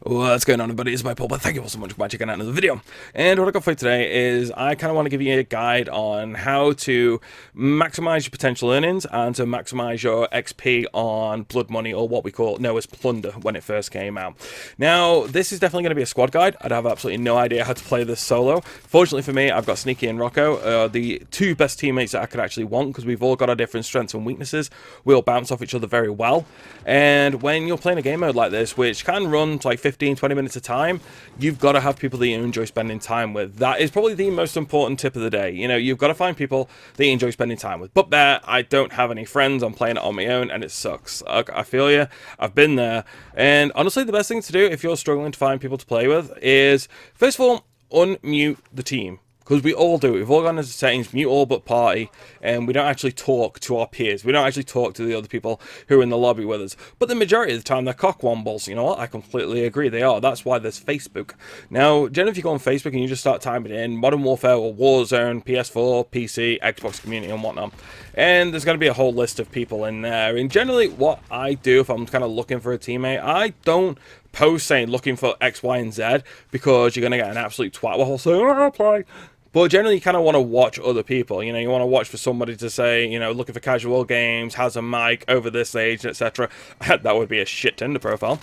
What's going on, everybody? It's my Paul, but thank you all so much for checking out another video. And what I got for you today is I kind of want to give you a guide on how to maximize your potential earnings and to maximize your XP on blood money, or what we know as Plunder when it first came out. Now, this is definitely going to be a squad guide. I'd have absolutely no idea how to play this solo. Fortunately for me, I've got Sneaky and Rocko, the two best teammates that I could actually want, because we've all got our different strengths and weaknesses. We'll bounce off each other very well. And when you're playing a game mode like this, which can run to like 15-20 minutes a time, you've got to have people that you enjoy spending time with. That is probably the most important tip of the day. You know, you've got to find people that you enjoy spending time with. But there, I don't have any friends. I'm playing it on my own, and it sucks. I feel you. I've been there. And honestly, the best thing to do if you're struggling to find people to play with is, first of all, unmute the team. Because we all do it. We've all gone into settings, mute all but party, and we don't actually talk to our peers. We don't actually talk to the other people who are in the lobby with us. But the majority of the time, they're cockwombles. You know what? I completely agree. They are. That's why there's Facebook. Now, generally, if you go on Facebook and you just start typing in Modern Warfare or Warzone, PS4, PC, Xbox community, and whatnot, and there's going to be a whole list of people in there. And generally, what I do if I'm kind of looking for a teammate, I don't post saying looking for X, Y, and Z, because you're going to get an absolute twat will say, oh, I'll play. But generally, you kind of want to watch other people. You know, you want to watch for somebody to say, you know, looking for casual games, has a mic, over this age, etc. That would be a shit Tinder profile.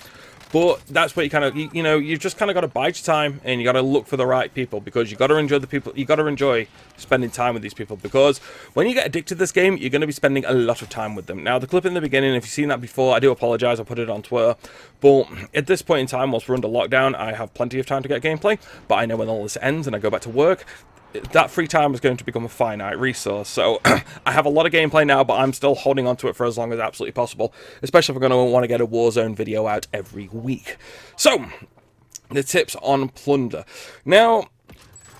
But that's what you kind of, you know, you just kind of got to bide your time, and you got to look for the right people, because you got to enjoy the people. You got to enjoy spending time with these people, because when you get addicted to this game, you're going to be spending a lot of time with them. Now, the clip in the beginning, if you've seen that before, I do apologize. I put it on Twitter. But at this point in time, whilst we're under lockdown, I have plenty of time to get gameplay. But I know when all this ends and I go back to work, that free time is going to become a finite resource. So I have a lot of gameplay now, but I'm still holding on to it for as long as absolutely possible, especially if we're going to want to get a Warzone video out every week. So, the tips on Plunder. Now,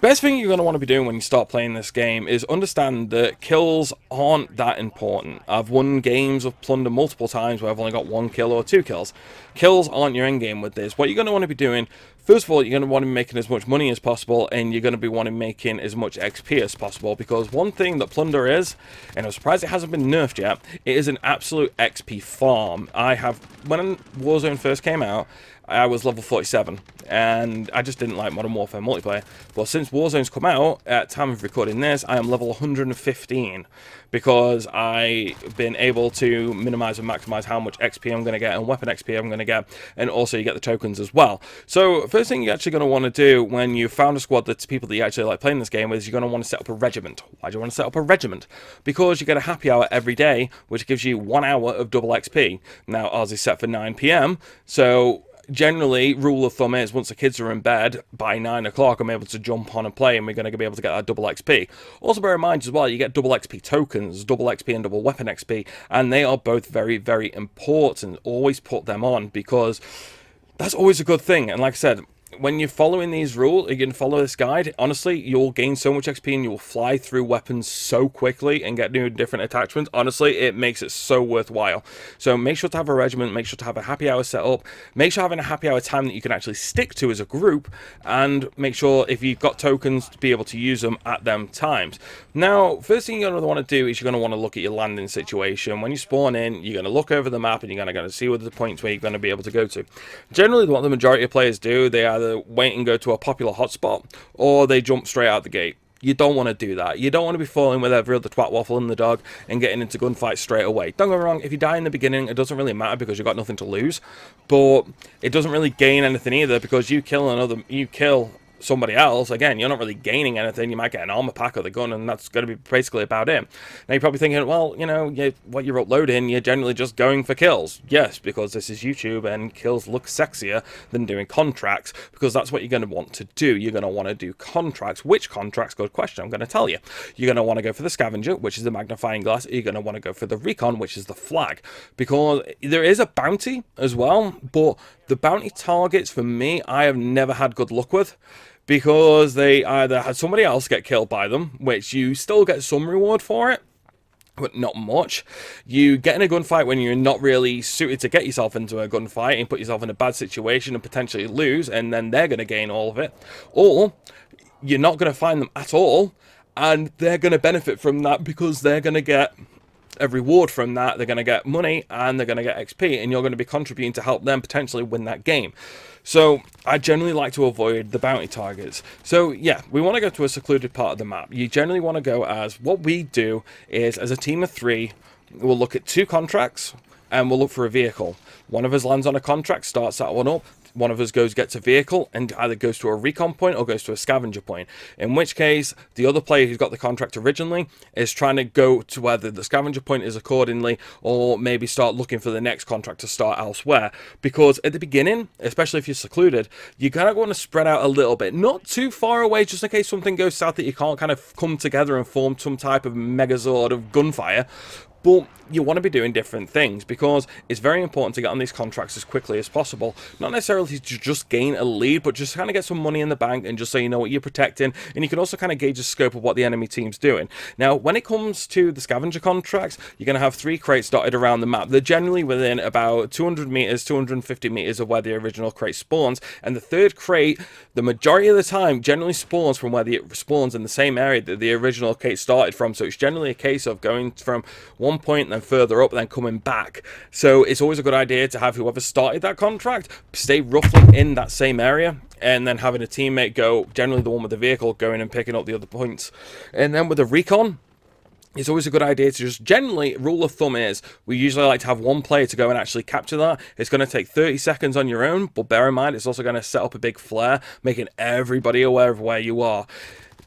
best thing you're going to want to be doing when you start playing this game is understand that kills aren't that important. I've won games of Plunder multiple times where I've only got 1 kill or 2 kills. Kills aren't your end game with this. What you're going to want to be doing, first of all, you're going to want to be making as much money as possible, and you're going to be wanting making as much XP as possible, because one thing that Plunder is, and I'm surprised it hasn't been nerfed yet, it is an absolute XP farm. When Warzone first came out, I was level 47, and I just didn't like Modern Warfare multiplayer. But since Warzone's come out, at time of recording this, I am level 115, because I've been able to minimize and maximize how much XP I'm going to get, and weapon XP I'm going to get, and also you get the tokens as well. So first thing you're actually going to want to do when you found a squad that's people that you actually like playing this game with, is you're going to want to set up a regiment. Why do you want to set up a regiment? Because you get a happy hour every day, which gives you 1 hour of double XP. Now, ours is set for 9 PM, so generally, rule of thumb is once the kids are in bed, by 9 o'clock, I'm able to jump on and play, and we're going to be able to get that double XP. Also, bear in mind as well, you get double XP tokens, double XP and double weapon XP, and they are both very, very important. Always put them on, because that's always a good thing. And like I said, when you're following these rules, you can follow this guide, honestly, you'll gain so much XP and you'll fly through weapons so quickly and get new different attachments. Honestly, it makes it so worthwhile. So make sure to have a regiment, make sure to have a happy hour set up, make sure having a happy hour time that you can actually stick to as a group, and make sure if you've got tokens to be able to use them at them times. Now, first thing you're going to want to do is you're going to want to look at your landing situation. When you spawn in, you're going to look over the map and you're going to see what the points where you're going to be able to go to. Generally, what the majority of players do, they either wait and go to a popular hotspot, or they jump straight out the gate. You don't want to do that. You don't want to be falling with every other twat waffle in the dog and getting into gunfights straight away. Don't get me wrong, if you die in the beginning, it doesn't really matter, because you've got nothing to lose. But it doesn't really gain anything either, because you kill somebody else, again, you're not really gaining anything. You might get an armor pack or the gun, and that's going to be basically about it. Now, you're probably thinking, well, you know, what you're uploading, you're generally just going for kills. Yes, because this is YouTube, and kills look sexier than doing contracts, because that's what you're going to want to do. You're going to want to do contracts. Which contracts? Good question. I'm going to tell you. You're going to want to go for the scavenger, which is the magnifying glass. You're going to want to go for the recon, which is the flag, because there is a bounty as well, but the bounty targets, for me, I have never had good luck with, because they either had somebody else get killed by them, which you still get some reward for it, but not much. You get in a gunfight when you're not really suited to get yourself into a gunfight and put yourself in a bad situation and potentially lose, and then they're going to gain all of it. Or you're not going to find them at all, and they're going to benefit from that, because they're going to get a reward from that. They're going to get money and they're going to get XP, and you're going to be contributing to help them potentially win that game. So I generally like to avoid the bounty targets. So yeah, we want to go to a secluded part of the map. You generally want to go as, what we do is, as a team of 3, we'll look at 2 contracts and we'll look for a vehicle. One of us lands on a contract, starts that one up. One of us gets a vehicle and either goes to a recon point or goes to a scavenger point. In which case, the other player who's got the contract originally is trying to go to whether the scavenger point is accordingly, or maybe start looking for the next contract to start elsewhere. Because at the beginning, especially if you're secluded, you kind of want to spread out a little bit, not too far away, just in case something goes south that you can't kind of come together and form some type of megazord of gunfire. But you want to be doing different things, because it's very important to get on these contracts as quickly as possible. Not necessarily to just gain a lead, but just kind of get some money in the bank, and just so you know what you're protecting. And you can also kind of gauge the scope of what the enemy team's doing. Now, when it comes to the scavenger contracts, you're going to have 3 crates dotted around the map. They're generally within about 200 meters, 250 meters of where the original crate spawns. And the 3rd crate, the majority of the time, generally spawns from where it spawns in the same area that the original crate started from. So it's generally a case of going from one point and then further up, then coming back. So it's always a good idea to have whoever started that contract stay roughly in that same area, and then having a teammate go, generally the one with the vehicle, going and picking up the other points. And then with the recon, it's always a good idea to just, generally, rule of thumb is, we usually like to have 1 player to go and actually capture that. It's going to take 30 seconds on your own, but bear in mind, it's also going to set up a big flare, making everybody aware of where you are.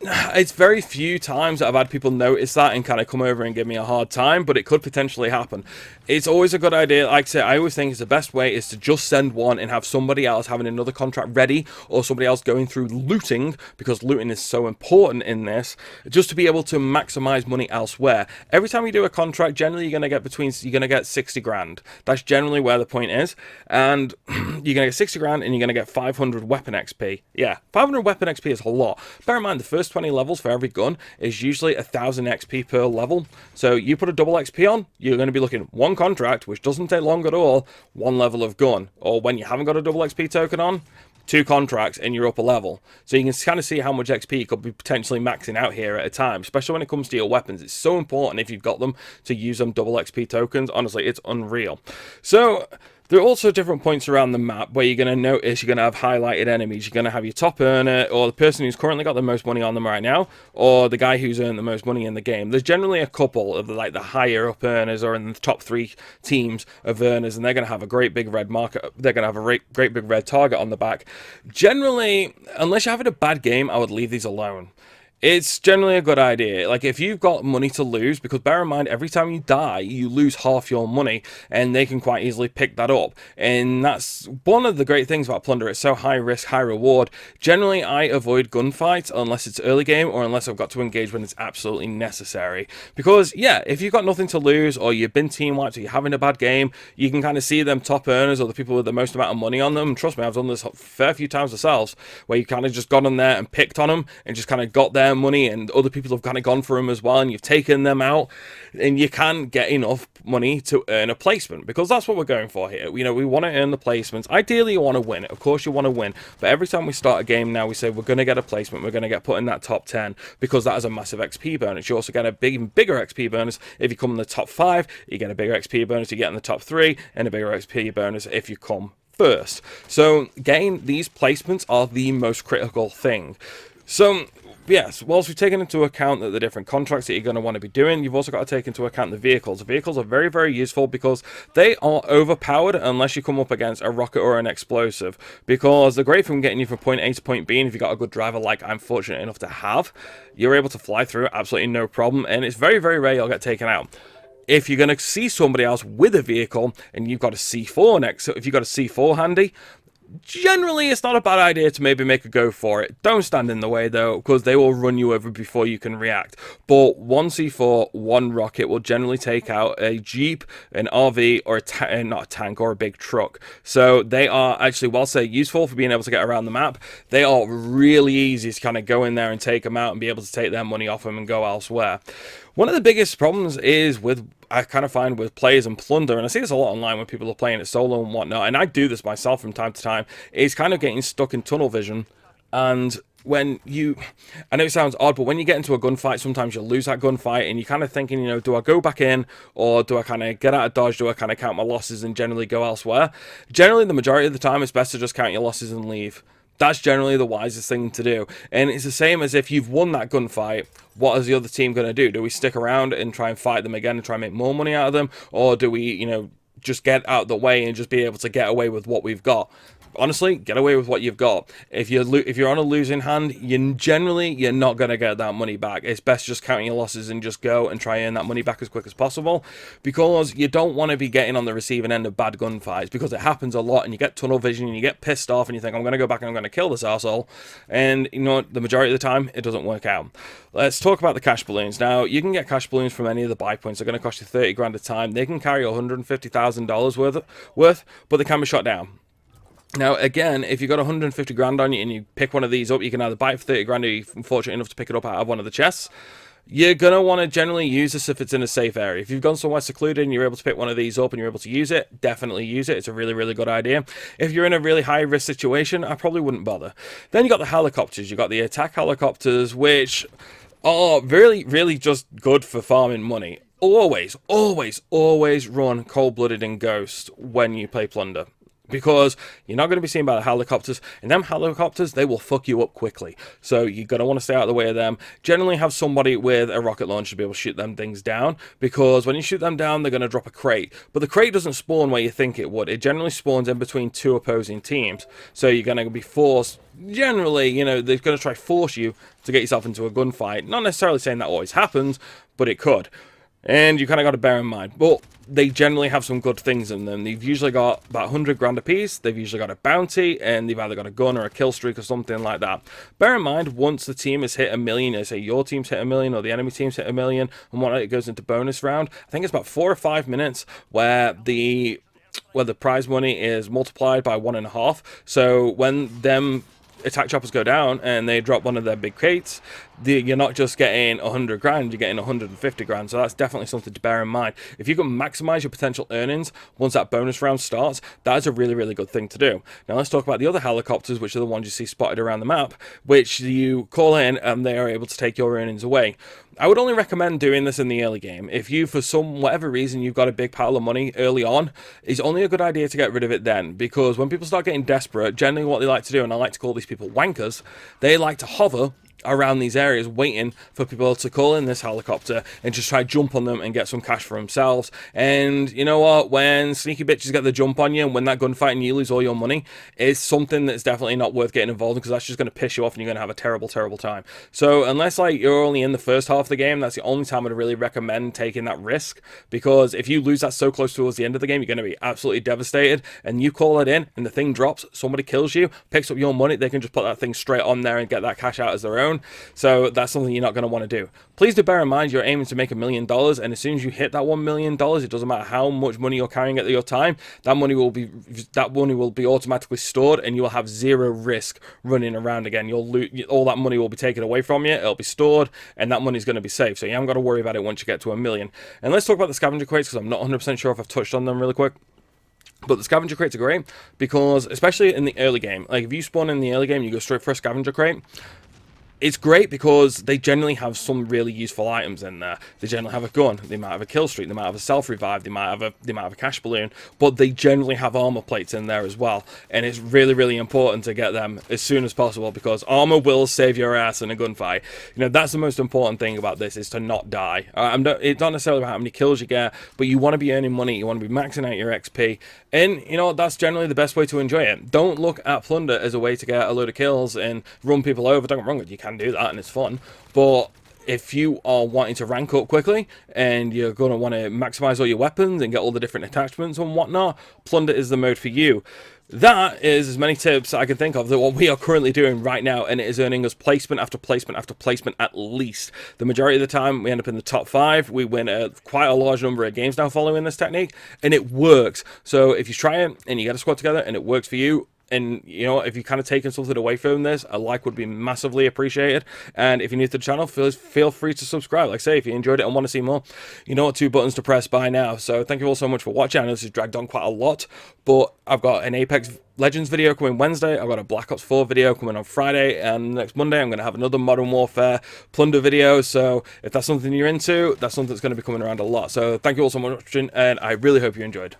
It's very few times that I've had people notice that and kind of come over and give me a hard time, but it could potentially happen. It's always a good idea. Like I say, I always think it's the best way is to just send one and have somebody else having another contract ready, or somebody else going through looting, because looting is so important in this, just to be able to maximize money elsewhere. Every time you do a contract, generally you're going to get 60 grand. That's generally where the point is. And you're going to get 60 grand and you're going to get 500 weapon XP. Yeah, 500 weapon XP is a lot. Bear in mind, the first 20 levels for every gun is usually 1000 XP per level. So you put a double XP on, you're going to be looking 1 contract, which doesn't take long at all, 1 level of gun. Or when you haven't got a double XP token on, 2 contracts and you're up a level. So you can kind of see how much XP you could be potentially maxing out here at a time, especially when it comes to your weapons. It's so important, if you've got them, to use them double XP tokens. Honestly, it's unreal. So there are also different points around the map where you're going to notice you're going to have highlighted enemies. You're going to have your top earner, or the person who's currently got the most money on them right now, or the guy who's earned the most money in the game. There's generally a couple of the higher up earners, or in the top 3 teams of earners, and they're going to have a great big red marker. They're going to have a great big red target on the back. Generally, unless you're having a bad game, I would leave these alone. It's generally a good idea. Like, if you've got money to lose, because bear in mind, every time you die, you lose half your money, and they can quite easily pick that up. And that's one of the great things about Plunder. It's so high risk, high reward. Generally, I avoid gunfights unless it's early game, or unless I've got to engage when it's absolutely necessary. Because, yeah, if you've got nothing to lose, or you've been team wiped, or you're having a bad game, you can kind of see them top earners, or the people with the most amount of money on them. And trust me, I've done this a fair few times myself, where you kind of just got on there and picked on them, and just kind of got their money, and other people have kind of gone for them as well, and you've taken them out, and you can get enough money to earn a placement, because that's what we're going for here. You know, we want to earn the placements. Ideally, you want to win. Of course, you want to win, but every time we start a game now, we say we're going to get a placement, we're going to get put in that top 10, because that is a massive XP bonus. You also get a bigger XP bonus if you come in the top 5. You get a bigger XP bonus, you get in the top 3, and a bigger XP bonus if you come first. So again, these placements are the most critical thing. So yes, whilst we've taken into account that the different contracts that you're going to want to be doing, you've also got to take into account the vehicles. The vehicles are very, very useful, because they are overpowered unless you come up against a rocket or an explosive. Because the great thing getting you from point A to point B, and if you've got a good driver like I'm fortunate enough to have, you're able to fly through absolutely no problem, and it's very, very rare you'll get taken out. If you're going to see somebody else with a vehicle and you've got a C4 next, so if you've got a C4 handy, generally it's not a bad idea to maybe make a go for it. Don't stand in the way though, because they will run you over before you can react. But 1 C4, 1 rocket will generally take out a Jeep, an RV, or not a tank, or a big truck. So they are actually, whilst they're useful for being able to get around the map, they are really easy to kind of go in there and take them out and be able to take their money off them and go elsewhere. One of the biggest problems is I kind of find with players and Plunder, and I see this a lot online when people are playing it solo and whatnot, and I do this myself from time to time, is kind of getting stuck in tunnel vision and when you, I know it sounds odd, but when you get into a gunfight, sometimes you'll lose that gunfight, and you're kind of thinking, you know, do I go back in, or do I kind of get out of dodge, do I kind of count my losses and generally go elsewhere? Generally, the majority of the time, it's best to just count your losses and leave. That's generally the wisest thing to do. And it's the same as if you've won that gunfight, what is the other team going to do? Do we stick around and try and fight them again and try and make more money out of them? Or do we, you know, just get out of the way and just be able to get away with what we've got? Honestly, get away with what you've got. If you're on a losing hand, you're not going to get that money back. It's best just counting your losses and just go and try and earn that money back as quick as possible, because you don't want to be getting on the receiving end of bad gunfights, because it happens a lot, and you get tunnel vision and you get pissed off and you think, I'm going to go back and I'm going to kill this arsehole, and you know, the majority of the time it doesn't work out. Let's talk about the cash balloons. Now, you can get cash balloons from any of the buy points. They're going to cost you 30 grand a time. They can carry $150,000 worth, but they can be shot down. Now, again, if you've got 150 grand on you and you pick one of these up, you can either buy it for 30 grand or you're fortunate enough to pick it up out of one of the chests. You're going to want to generally use this if it's in a safe area. If you've gone somewhere secluded and you're able to pick one of these up and you're able to use it, definitely use it. It's a really, really good idea. If you're in a really high-risk situation, I probably wouldn't bother. Then you've got the helicopters. You've got the attack helicopters, which are really, really just good for farming money. Always, always, always run cold-blooded and ghost when you play Plunder, because you're not going to be seen by the helicopters, and them helicopters, they will fuck you up quickly. So you're going to want to stay out of the way of them. Generally have somebody with a rocket launcher to be able to shoot them things down, because when you shoot them down, they're going to drop a crate. But the crate doesn't spawn where you think it would. It generally spawns in between two opposing teams. So you're going to be forced, generally, you know, they're going to try to force you to get yourself into a gunfight. Not necessarily saying that always happens, but it could. And you kind of got to bear in mind. But they generally have some good things in them. They've usually got about 100 grand a piece. They've usually got a bounty, and they've either got a gun or a kill streak or something like that. Bear in mind, once the team has hit 1 million, say your team's hit 1 million or the enemy team's hit 1 million, and whatnot, it goes into bonus round. I think it's about 4 or 5 minutes where the prize money is multiplied by 1.5. So when them attack choppers go down and they drop one of their big crates, you're not just getting 100 grand, you're getting 150 grand. So that's definitely something to bear in mind. If you can maximize your potential earnings once that bonus round starts, that is a really, really good thing to do. Now let's talk about the other helicopters, which are the ones you see spotted around the map, which you call in and they are able to take your earnings away. I would only recommend doing this in the early game. If you, for whatever reason, you've got a big pile of money early on, it's only a good idea to get rid of it then, because when people start getting desperate, generally what they like to do, and I like to call these people wankers, they like to hover around these areas waiting for people to call in this helicopter and just try to jump on them and get some cash for themselves. And you know what, when sneaky bitches get the jump on you and win that gunfight and you lose all your money, it's something that's definitely not worth getting involved in, because that's just going to piss you off and you're going to have a terrible, terrible time. So unless like you're only in the first half of the game, that's the only time I'd really recommend taking that risk, because if you lose that so close towards the end of the game, you're going to be absolutely devastated, and you call it in and the thing drops, somebody kills you, picks up your money, they can just put that thing straight on there and get that cash out as their own. So that's something you're not going to want to do. Please do bear in mind you're aiming to make $1 million, and as soon as you hit that $1 million, it doesn't matter how much money you're carrying at your time, that money will be automatically stored, and you will have zero risk running around again. You'll lose, all that money will be taken away from you, it'll be stored, and that money is going to be safe. So you haven't got to worry about it once you get to 1 million. And let's talk about the scavenger crates, because I'm not 100% sure if I've touched on them really quick. But the scavenger crates are great, because especially in the early game, like if you spawn in the early game, you go straight for a scavenger crate. It's great because they generally have some really useful items in there. They generally have a gun, they might have a kill streak, they might have a self-revive, they might have a cash balloon, but they generally have armor plates in there as well. And it's really, really important to get them as soon as possible, because armor will save your ass in a gunfight. You know, that's the most important thing about this, is to not die. It's not necessarily about how many kills you get, but you want to be earning money, you want to be maxing out your XP, and you know, that's generally the best way to enjoy it. Don't look at Plunder as a way to get a load of kills and run people over. Don't get me wrong, you can do that and it's fun, but if you are wanting to rank up quickly and you're going to want to maximize all your weapons and get all the different attachments and whatnot, Plunder is the mode for you. That is as many tips I can think of that what we are currently doing right now, and it is earning us placement after placement after placement at least. The majority of the time we end up in the top 5. We win quite a large number of games now following this technique, and it works. So if you try it and you get a squad together and it works for you, And, you know, if you've kind of taken something away from this, a like would be massively appreciated. And if you're new to the channel, feel free to subscribe. Like I say, if you enjoyed it and want to see more, you know what 2 buttons to press by now. So thank you all so much for watching. I know this has dragged on quite a lot, but I've got an Apex Legends video coming Wednesday. I've got a Black Ops 4 video coming on Friday. And next Monday, I'm going to have another Modern Warfare Plunder video. So if that's something you're into, that's something that's going to be coming around a lot. So thank you all so much for watching, and I really hope you enjoyed.